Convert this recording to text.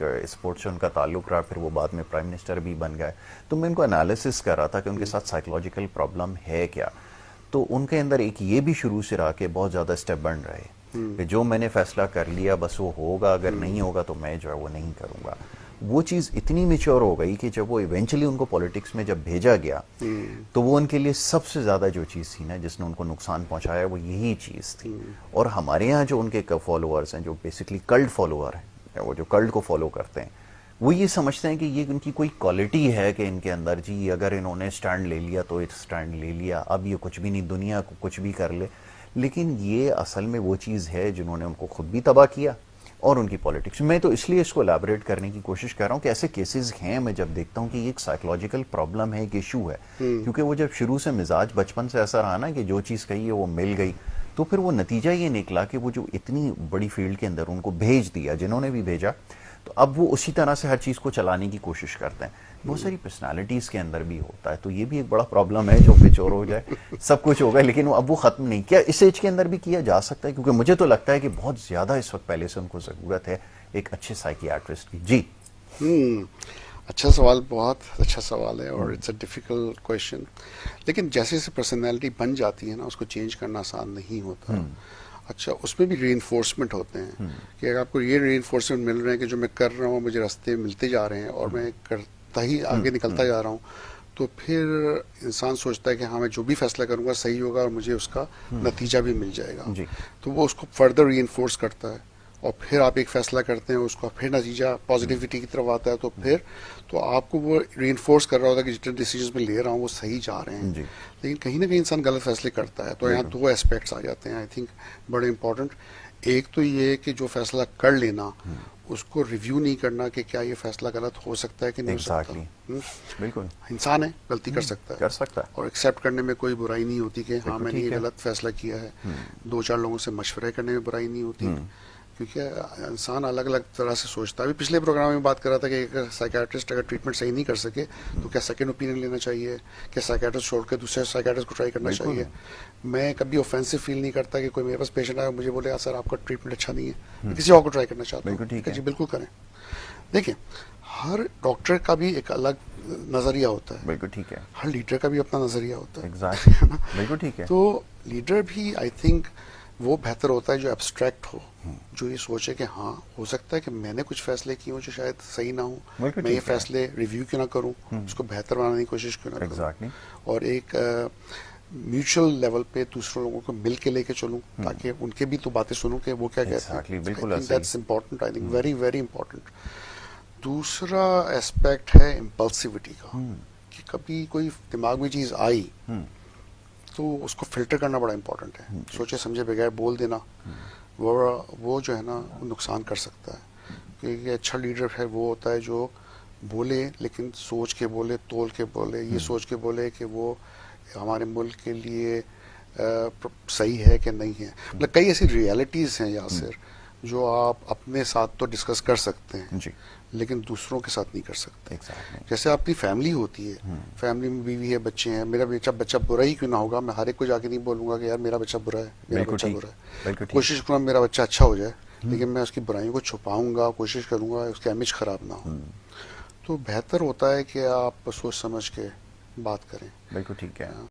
Sports سے ان کا تعلق رہا, پھر وہ بعد میں پرائم منسٹر بھی بن گئے. تو میں ان کو انالیسس کر رہا تھا کہ ان کے ساتھ سائیکولوجیکل پرابلم ہے کیا. تو ان کے اندر ایک یہ بھی شروع سے رہا کہ بہت زیادہ اسٹیپ بن رہے کہ جو میں نے فیصلہ کر لیا بس وہ ہوگا, اگر نہیں ہوگا تو میں جو ہے وہ نہیں کروں گا. وہ چیز اتنی میچور ہو گئی کہ جب وہ ایونچولی ان کو پالیٹکس میں جب بھیجا گیا تو وہ ان کے لیے سب سے زیادہ جو چیز تھی نا جس نے ان کو نقصان پہنچایا وہ یہی چیز تھی. اور ہمارے یہاں جو ان کے فالوورز ہیں, جو بیسکلی کلٹ فالوور ہیں, وہ جو کلٹ کو فالو کرتے ہیں, وہ یہ سمجھتے ہیں کہ یہ ان کی کوئی کوالٹی ہے کہ ان کے اندر جی اگر انہوں نے سٹینڈ لے لیا تو سٹینڈ لے لیا, اب یہ کچھ بھی نہیں, دنیا کو کچھ بھی کر لے. لیکن یہ اصل میں وہ چیز ہے جنہوں نے ان کو خود بھی تباہ کیا اور ان کی پالیٹکس. میں تو اس لیے اس کو الیبوریٹ کرنے کی کوشش کر رہا ہوں کہ ایسے کیسز ہیں, میں جب دیکھتا ہوں کہ یہ ایک سائیکولوجیکل پرابلم ہے, ایک ایشو ہے, کیونکہ وہ جب شروع سے مزاج بچپن سے ایسا رہا نا کہ جو چیز کہی ہے وہ مل گئی, تو پھر وہ نتیجہ یہ نکلا کہ وہ جو اتنی بڑی فیلڈ کے اندر ان کو بھیج دیا جنہوں نے بھی بھیجا, تو اب وہ اسی طرح سے ہر چیز کو چلانے کی کوشش کرتے ہیں. بہت ساری پرسنالٹیز کے اندر بھی ہوتا ہے, تو یہ بھی ایک بڑا پرابلم ہے. جو میچور ہو جائے سب کچھ ہوگا لیکن اب وہ ختم نہیں کیا اس ایج کے اندر بھی کیا جا سکتا ہے, کیونکہ مجھے تو لگتا ہے کہ بہت زیادہ اس وقت پہلے سے ان کو ضرورت ہے ایک اچھے سائیکیاٹرسٹ کی. جی اچھا سوال, بہت اچھا سوال ہے اور اٹس اے ڈیفیکلٹ کویشچن. لیکن جیسے جیسے پرسنالٹی بن جاتی ہے نا اس کو چینج کرنا آسان نہیں ہوتا. اچھا اس میں بھی ری انفورسمنٹ ہوتے ہیں کہ اگر آپ کو یہ ری انفورسمنٹ مل رہے ہیں کہ جو میں کر رہا ہوں مجھے راستے ملتے جا رہے ہیں اور میں کرتا ہی آگے نکلتا جا رہا ہوں, تو پھر انسان سوچتا ہے کہ ہاں میں جو بھی فیصلہ کروں گا صحیح ہوگا اور مجھے اس کا نتیجہ بھی مل جائے گا. تو وہ اس کو فردر ری انفورس کرتا ہے, اور پھر آپ ایک فیصلہ کرتے ہیں اس کا پھر نتیجہ پازیٹیوٹی کی طرف آتا ہے, تو پھر تو آپ کو وہ ری انفورس کر رہا ہوتا ہے کہ جتنے ڈیسیجنز میں لے رہا ہوں وہ صحیح جا رہے ہیں. لیکن کہیں نہ کہیں انسان غلط فیصلے کرتا ہے. تو یہاں دو اسپیکٹس آ جاتے ہیں آئی تھنک بڑے امپورٹنٹ. ایک تو یہ ہے کہ جو فیصلہ کر لینا اس کو ریویو نہیں کرنا کہ کیا یہ فیصلہ غلط ہو سکتا ہے کہ نہیں ہو سکتا. بالکل انسان ہے, غلطی کر سکتا ہے اور ایکسیپٹ کرنے میں کوئی برائی نہیں ہوتی کہ ہاں میں نے یہ غلط فیصلہ کیا ہے. دو چار لوگوں سے مشورے کرنے میں برائی نہیں ہوتی, کیونکہ انسان الگ الگ طرح سے سوچتا ہے. ابھی پچھلے پروگرام میں بات کر رہا تھا کہ اگر سائیکیٹرسٹ اگر ٹریٹمنٹ صحیح نہیں کر سکے تو کیا سیکنڈ اوپینین لینا چاہیے, کیا سائیکیٹرسٹ چھوڑ کے دوسرے سائیکیٹرسٹ کو ٹرائی کرنا چاہیے. میں کبھی اوفینسو فیل نہیں کرتا کہ کوئی میرے پاس پیشنٹ آئے مجھے بولے سر آپ کا ٹریٹمنٹ اچھا نہیں ہے, میں کسی اور کو ٹرائی کرنا چاہتا ہوں. جی بالکل کریں. دیکھیں ہر ڈاکٹر کا بھی ایک الگ نظریہ ہوتا ہے, بالکل ٹھیک ہے, ہر لیڈر کا بھی اپنا نظریہ ہوتا ہے. بالکل ٹھیک ہے. تو لیڈر بھی آئی تھنک وہ بہتر ہوتا ہے جو ایبسٹریکٹ ہو, جو یہ سوچے کہ ہاں ہو سکتا ہے کہ میں نے کچھ فیصلے کیے ہوں جو شاید صحیح نہ ہوں, میں یہ فیصلے ریویو کیوں نہ کروں, اس کو بہتر بنانے کی کوشش کیوں نہ کروں, اور ایک میوچل لیول پہ دوسرے لوگوں کو مل کے لے کے چلوں تاکہ ان کے بھی تو باتیں سنوں کہ وہ کیا کہتے ہیں. That's important, I think very very important. دوسرا اسپیکٹ ہے امپلسیوٹی کا, کہ کبھی کوئی دماغ میں چیز آئی تو اس کو فلٹر کرنا بڑا امپورٹنٹ ہے. سوچے سمجھے بغیر بول دینا وہ جو ہے نا نقصان کر سکتا ہے. کیونکہ اچھا لیڈر ہے وہ ہوتا ہے جو بولے لیکن سوچ کے بولے, تول کے بولے, یہ سوچ کے بولے کہ وہ ہمارے ملک کے لیے صحیح ہے کہ نہیں ہے. مطلب کئی ایسی ریالٹیز ہیں یاسر جو آپ اپنے ساتھ تو ڈسکس کر سکتے ہیں لیکن دوسروں کے ساتھ نہیں کر سکتے. جیسے آپ کی فیملی ہوتی ہے, فیملی میں بیوی ہے, بچے ہیں, میرا بچہ برا ہی کیوں نہ ہوگا, میں ہر ایک کو جا کے نہیں بولوں گا کہ یار میرا بچہ برا ہے, میرا بچہ برا ہے. کوشش کروں میرا بچہ اچھا ہو جائے, لیکن میں اس کی برائیوں کو چھپاؤں گا, کوشش کروں گا اس کا امیج خراب نہ ہو. تو بہتر ہوتا ہے کہ آپ سوچ سمجھ کے بات کریں. بالکل ٹھیک ہے.